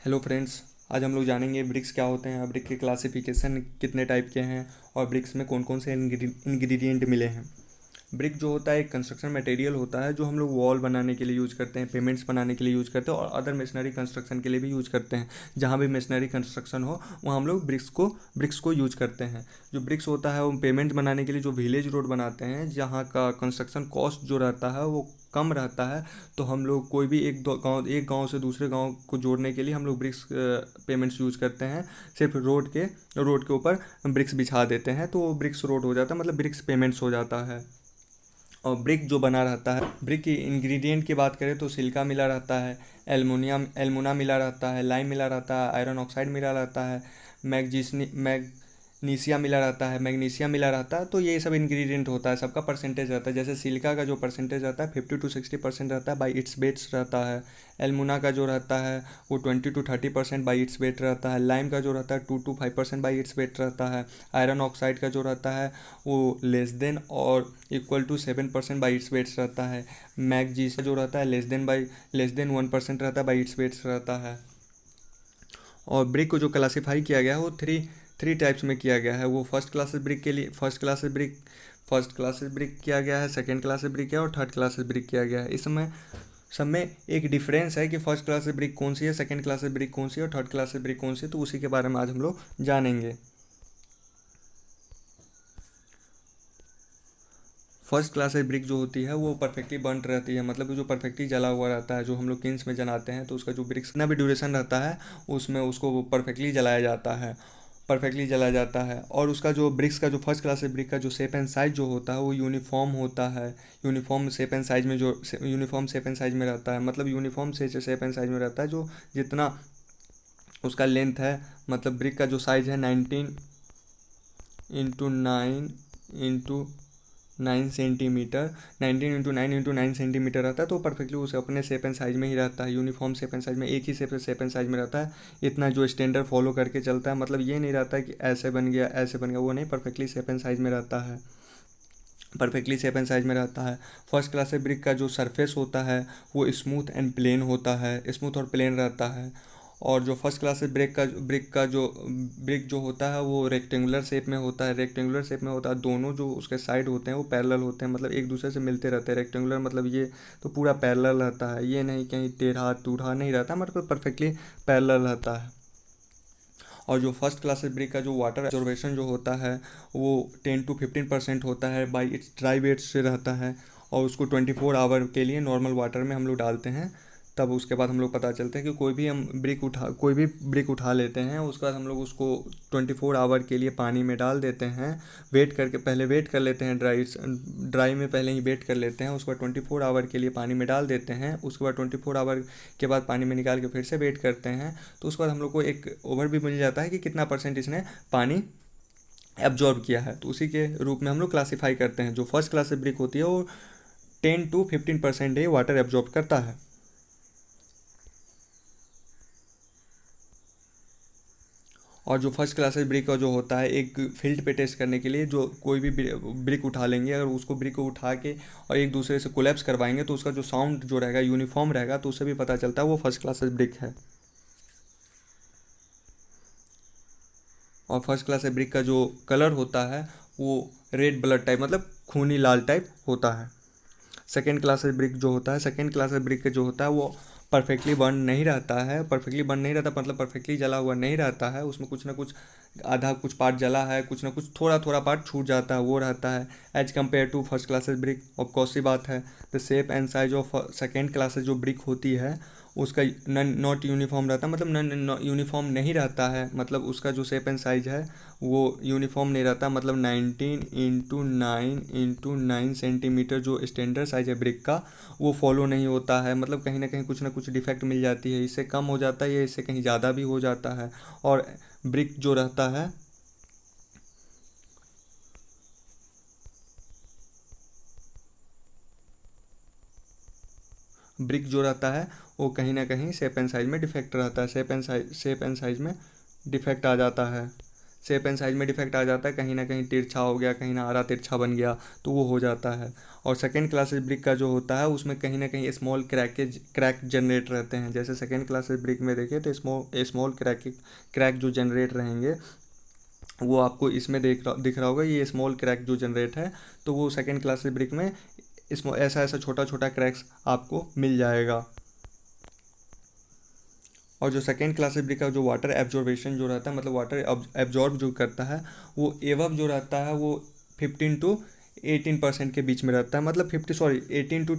Hello friends. आज हम लोग जानेंगे ब्रिक्स क्या होते हैं, ब्रिक के क्लासिफिकेशन कितने टाइप के हैं और ब्रिक्स में कौन कौन से इंग्रेडिएंट मिले हैं। ब्रिक जो होता है एक कंस्ट्रक्शन मटेरियल होता है जो हम लोग वॉल बनाने के लिए यूज़ करते हैं, पेमेंट्स बनाने के लिए यूज़ करते हैं और अदर मशीनरी कंस्ट्रक्शन के लिए भी यूज़ करते हैं। जहाँ भी मशीनरी कंस्ट्रक्शन हो वहाँ हम लोग ब्रिक्स को यूज करते हैं। जो ब्रिक्स होता है वो पेमेंट बनाने के लिए जो विलेज रोड बनाते हैं, जहाँ का कंस्ट्रक्शन कॉस्ट जो रहता है वो कम रहता है, तो हम लोग कोई भी एक गांव से दूसरे गांव को जोड़ने के लिए हम लोग ब्रिक्स पेमेंट्स यूज़ करते हैं। सिर्फ रोड के ऊपर ब्रिक्स बिछा देते हैं तो ब्रिक्स रोड हो जाता है, मतलब ब्रिक्स पेमेंट्स हो जाता है। और ब्रिक जो बना रहता है, ब्रिक की इंग्रेडिएंट की बात करें तो सिलिका मिला रहता है, एल्मुना मिला रहता है, लाइम मिला रहता है, आयरन ऑक्साइड मिला रहता है, मैग्नीशियम मिला रहता है। तो ये सब इंग्रेडिएंट होता है, सबका परसेंटेज रहता है। जैसे सिलिका का जो परसेंटेज रहता है 50 to 60% रहता है, बाई इट्स वेट्स रहता है। एल्मुना का जो रहता है वो 20 to 30% बाई इट्स वेट रहता है। लाइम का जो रहता है 2 to 5% बाई इट्स वेट रहता है। आयरन ऑक्साइड का जो रहता है वो लेस देन और equal to 7% by its weights रहता है। मैगजीस का जो रहता है लेस देन 1% रहता है बाई इट्स वेट्स रहता है। और ब्रिक को जो क्लासीफाई किया गया है वो थ्री टाइप्स में किया गया है। वो फर्स्ट क्लासेस ब्रिक किया गया है, सेकेंड क्लासेस ब्रिक किया और थर्ड क्लासेस ब्रिक किया गया है। इसमें सब में एक डिफरेंस है कि फर्स्ट क्लासेस ब्रिक कौन सी है, सेकेंड क्लासेस ब्रिक कौन सी है और थर्ड क्लासेस ब्रिक कौन सी है, तो उसी के बारे में आज हम लोग जानेंगे। फर्स्ट क्लास ब्रिक जो होती है वो परफेक्टली बर्nt रहती है, मतलब जो परफेक्टली जला हुआ रहता है। जो हम लोग किन्स में जलाते हैं तो उसका जो ब्रिक्स ना भी ड्यूरेशन रहता है उसमें उसको परफेक्टली जलाया जाता है। और उसका जो ब्रिक्स का जो फर्स्ट क्लास ब्रिक का जो शेप एंड साइज जो होता है वो यूनिफॉर्म होता है। यूनिफॉर्म शेप एंड साइज में रहता है, मतलब यूनिफॉर्म से शेप एंड साइज में रहता है। जो जितना उसका लेंथ है, मतलब ब्रिक का जो साइज है 19 इंटू 9 इंटू 9 सेंटीमीटर, 19 इंटू 9 रहता है। तो परफेक्टली उसे अपने शेप एंड साइज में ही रहता है, यूनिफॉर्म शेप एंड साइज में, एक ही शेप एंड साइज में रहता है। इतना जो स्टैंडर्ड फॉलो करके चलता है, मतलब ये नहीं रहता है कि ऐसे बन गया, वो नहीं, परफेक्टली शेप एंड साइज में रहता है। फर्स्ट क्लास ब्रिक का जो सरफेस होता है वो स्मूथ और प्लेन रहता है। और जो फर्स्ट क्लास ब्रिक जो होता है वो रेक्टेंगुलर शेप में होता है। दोनों जो उसके साइड होते हैं वो पैरेलल होते हैं, मतलब एक दूसरे से मिलते रहते हैं। रेक्टेंगुलर मतलब ये तो पूरा पैरेलल रहता है, ये नहीं कहीं टेढ़ा टूढ़ा नहीं रहता, मतलब परफेक्टली पैरेलल रहता है। और जो फर्स्ट क्लास ब्रिक का जो वाटर एब्जॉर्बेशन जो होता है वो 10 to 15% होता है, बाई इट्स ड्राई वेट से रहता है। और उसको 24 आवर के लिए नॉर्मल वाटर में हम लोग डालते हैं। तब उसके बाद हम लोग पता चलता है कि कोई भी ब्रिक उठा लेते हैं, उसके बाद हम लोग उसको 24 आवर के लिए पानी में डाल देते हैं। पहले वेट कर लेते हैं, ड्राई में पहले ही वेट कर लेते हैं। उसके बाद 24 आवर के लिए पानी में डाल देते हैं। उसके बाद 24 आवर के बाद पानी में निकाल के फिर से वेट करते हैं। तो उसके बाद हम लोग को एक ओवर भी मिल जाता है कि कितना परसेंट इसने पानी एब्जॉर्ब किया है। तो उसी के रूप में हम लोग क्लासीफाई करते हैं। जो फर्स्ट क्लास से ब्रिक होती है वो 10 to 15% ही वाटर एब्जॉर्ब करता है। और जो फर्स्ट क्लास ब्रिक का जो होता है एक फील्ड पे टेस्ट करने के लिए, जो कोई भी ब्रिक उठा लेंगे, अगर उसको ब्रिक को उठा के और एक दूसरे से कोलैप्स करवाएंगे तो उसका जो साउंड जो रहेगा यूनिफॉर्म रहेगा, तो उससे भी पता चलता है वो फर्स्ट क्लास ब्रिक है। और फर्स्ट क्लास ब्रिक का जो कलर होता है वो रेड ब्लड टाइप, मतलब खूनी लाल टाइप होता है। सेकेंड क्लास ब्रिक जो होता है वो परफेक्टली बर्न नहीं रहता, मतलब परफेक्टली जला हुआ नहीं रहता है। उसमें कुछ ना कुछ आधा कुछ पार्ट जला है, कुछ ना कुछ थोड़ा थोड़ा पार्ट छूट जाता है, वो रहता है as compare to first classes brick. Of course सी बात है, the shape and size of second classes जो ब्रिक होती है उसका नॉट यूनिफॉर्म रहता है, मतलब यूनिफॉर्म नहीं रहता है। मतलब उसका जो शेप एंड साइज है वो यूनिफॉर्म नहीं रहता, मतलब 19 इंटू 9 जो स्टैंडर्ड साइज है ब्रिक का वो फॉलो नहीं होता है। मतलब कहीं ना कुछ डिफेक्ट मिल जाती है, इससे कम हो जाता है या इससे कहीं ज़्यादा भी हो जाता है। और ब्रिक जो रहता है ब्रिक जो रहता है वो कहीं ना कहीं शेप एंड साइज में डिफेक्ट रहता है, शेप एंड साइज में डिफेक्ट आ जाता है। शेप एंड साइज में डिफेक्ट आ जाता है, कहीं ना कहीं तिरछा हो गया, कहीं ना आरा तिरछा बन गया, तो वो हो जाता है। और सेकेंड क्लासेस ब्रिक का जो होता है उसमें कहीं ना कहीं स्मॉल क्रैक जनरेट रहते हैं। जैसे सेकेंड क्लासेस ब्रिक में देखें तो स्मॉल क्रैक जो जनरेट रहेंगे वो आपको इसमें दिख रहा होगा, ये स्मॉल क्रैक जो जनरेट है, तो वो सेकेंड क्लासेस ब्रिक में ऐसा ऐसा छोटा छोटा क्रैक्स आपको मिल जाएगा। और जो सेकेंड क्लासेस ब्रिक का जो वाटर एब्जॉर्बेशन जो रहता है, मतलब वाटर एब्जॉर्ब जो करता है, वो एवब जो रहता है वो 15 to 18% के बीच में रहता है, मतलब 18 to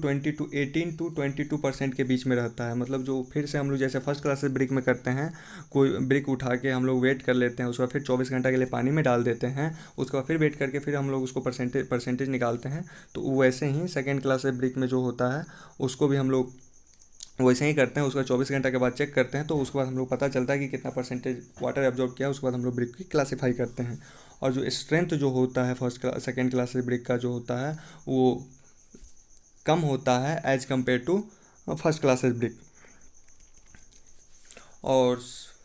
22% के बीच में रहता है। मतलब जो फिर से हम लोग जैसे फर्स्ट क्लासेस ब्रिक में करते हैं, कोई ब्रिक उठा के हम लोग वेट कर लेते हैं, उसके बाद फिर 24 घंटा के लिए पानी में डाल देते हैं, उसके बाद फिर वेट करके फिर हम लोग उसको परसेंटेज निकालते हैं। तो वैसे ही सेकेंड क्लासेस ब्रिक में जो होता है उसको भी हम लोग वैसे ही करते हैं। उसका 24 घंटा के बाद चेक करते हैं, तो उसके बाद हम लोग पता चलता है कि कितना परसेंटेज वाटर एब्जॉर्ब किया, उसके बाद हम लोग ब्रिक की क्लासीफाई करते हैं। और जो स्ट्रेंथ जो होता है सेकेंड क्लास ब्रिक का जो होता है वो कम होता है as compare to first classes brick. और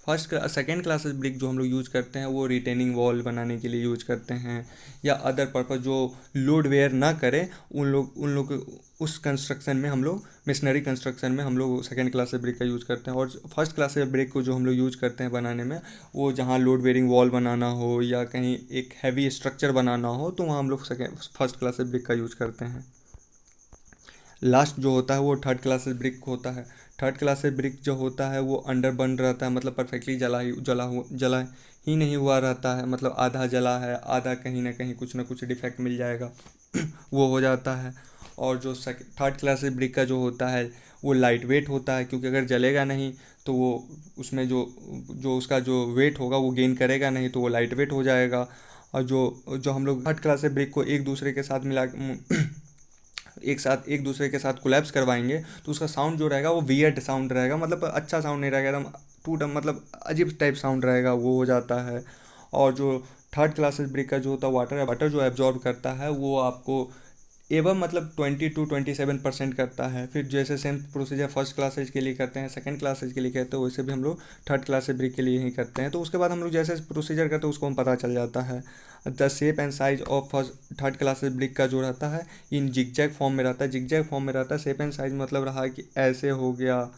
सेकेंड क्लासेस ब्रिक जो हम लोग यूज़ करते हैं वो रिटेनिंग वॉल बनाने के लिए यूज करते हैं, या अदर पर्पज़ जो लोड वेयर ना करें उन लोग उस कंस्ट्रक्शन में हम लोग मिशनरी कंस्ट्रक्शन में हम लोग सेकेंड क्लास ब्रिक का यूज़ करते हैं। और फर्स्ट क्लास ब्रिक को जो हम लोग यूज़ करते हैं बनाने में, वो जहाँ लोड बेयरिंग वॉल बनाना हो या कहीं एक हैवी स्ट्रक्चर बनाना हो, तो वहाँ हम लोग फर्स्ट क्लास ब्रिक का यूज़ करते हैं। लास्ट जो होता है वो थर्ड क्लास ब्रिक होता है। थर्ड क्लास ब्रिक जो होता है वो अंडर बर्न रहता है, मतलब परफेक्टली जला ही नहीं हुआ रहता है, मतलब आधा जला है, आधा कहीं ना कहीं कुछ ना कुछ डिफेक्ट मिल जाएगा वो हो जाता है। और जो थर्ड क्लास ब्रिक का जो होता है वो लाइट वेट होता है, क्योंकि अगर जलेगा नहीं तो वो उसमें जो उसका जो वेट होगा वो गेन करेगा नहीं, तो वो लाइट वेट हो जाएगा। और जो हम लोग थर्ड क्लास ब्रिक को एक दूसरे के साथ एक दूसरे के साथ कोलैप्स करवाएंगे, तो उसका साउंड जो रहेगा वो वियर्ड साउंड रहेगा, मतलब अच्छा साउंड नहीं रहेगा, एकदम टूटा, मतलब अजीब टाइप साउंड रहेगा, वो हो जाता है। और जो थर्ड क्लासेस ब्रिक का जो होता है वाटर जो एब्जॉर्ब करता है वो आपको एवं मतलब 20 to 27% करता है। फिर जैसे सेम प्रोसीजर फर्स्ट क्लासेज के लिए करते हैं, सेकंड क्लासेज के लिए करते हैं, वैसे भी हम लोग थर्ड क्लास ब्रिक के लिए ही करते हैं। तो उसके बाद हम लोग जैसे प्रोसीजर करते हैं उसको हम पता चल जाता है। The shape and size of first third class brick का जो रहता है इन जिगजैग फॉर्म में रहता है, जिगजैग फॉर्म में रहता है। शेप एंड साइज मतलब रहा कि ऐसे हो गया,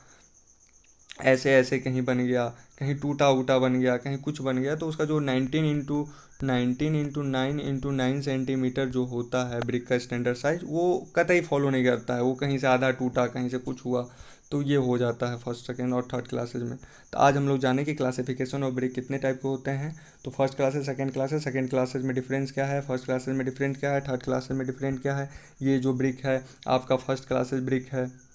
ऐसे ऐसे कहीं बन गया, कहीं टूटा ऊटा बन गया, कहीं कुछ बन गया, तो उसका जो 19 into 9 into 9 सेंटीमीटर जो होता है ब्रिक का स्टैंडर्ड साइज, वो कतई फॉलो नहीं करता है, वो कहीं से आधा टूटा, कहीं से कुछ हुआ, तो ये हो जाता है फर्स्ट सेकेंड और थर्ड क्लासेज में। तो आज हम लोग जाने कि क्लासिफिकेशन ऑफ ब्रिक कितने टाइप के होते हैं। तो फर्स्ट क्लासेज, सेकेंड क्लासेज में डिफरेंस क्या है, फर्स्ट क्लासेज में डिफरेंट क्या है, थर्ड क्लासेज में डिफरेंट क्या है। ये जो ब्रिक है आपका फर्स्ट क्लासेज ब्रिक है,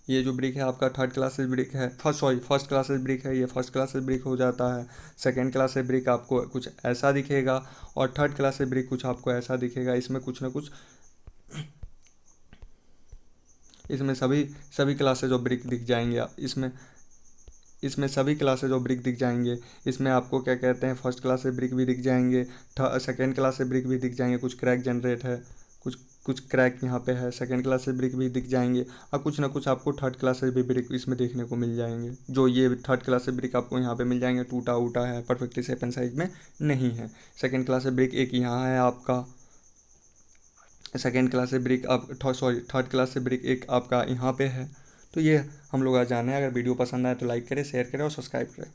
ये जो ब्रिक है आपका थर्ड क्लासेस ब्रिक है, फर्स्ट क्लासेस ब्रिक है, ये फर्स्ट क्लासेस ब्रिक हो जाता है। सेकेंड क्लासेस ब्रिक आपको कुछ ऐसा दिखेगा, और थर्ड क्लासेस ब्रिक कुछ आपको ऐसा दिखेगा। इसमें कुछ ना कुछ इसमें सभी क्लासेज ऑफ ब्रिक दिख जाएंगे। इसमें सभी क्लासेज ऑफ ब्रिक दिख जाएंगे। इसमें आपको क्या कहते हैं, फर्स्ट क्लास से ब्रिक भी दिख जाएंगे, सेकेंड क्लास से ब्रिक भी दिख जाएंगे, कुछ क्रैक जनरेट है, कुछ क्रैक यहाँ पे है, सेकेंड क्लास से ब्रिक भी दिख जाएंगे, और कुछ ना कुछ आपको थर्ड क्लास से भी ब्रिक इसमें देखने को मिल जाएंगे। जो ये थर्ड क्लास से ब्रिक आपको यहाँ पे मिल जाएंगे, टूटा ऊटा है, परफेक्टली शेप एंड साइज में नहीं है। सेकेंड क्लास से ब्रिक एक यहाँ है आपका, सेकेंड क्लास से ब्रिक आप थर्ड क्लास से ब्रिक एक आपका यहाँ पे है। तो ये हम लोग आज जाने हैं। अगर वीडियो पसंद आए तो लाइक करें, शेयर करें और सब्सक्राइब करें।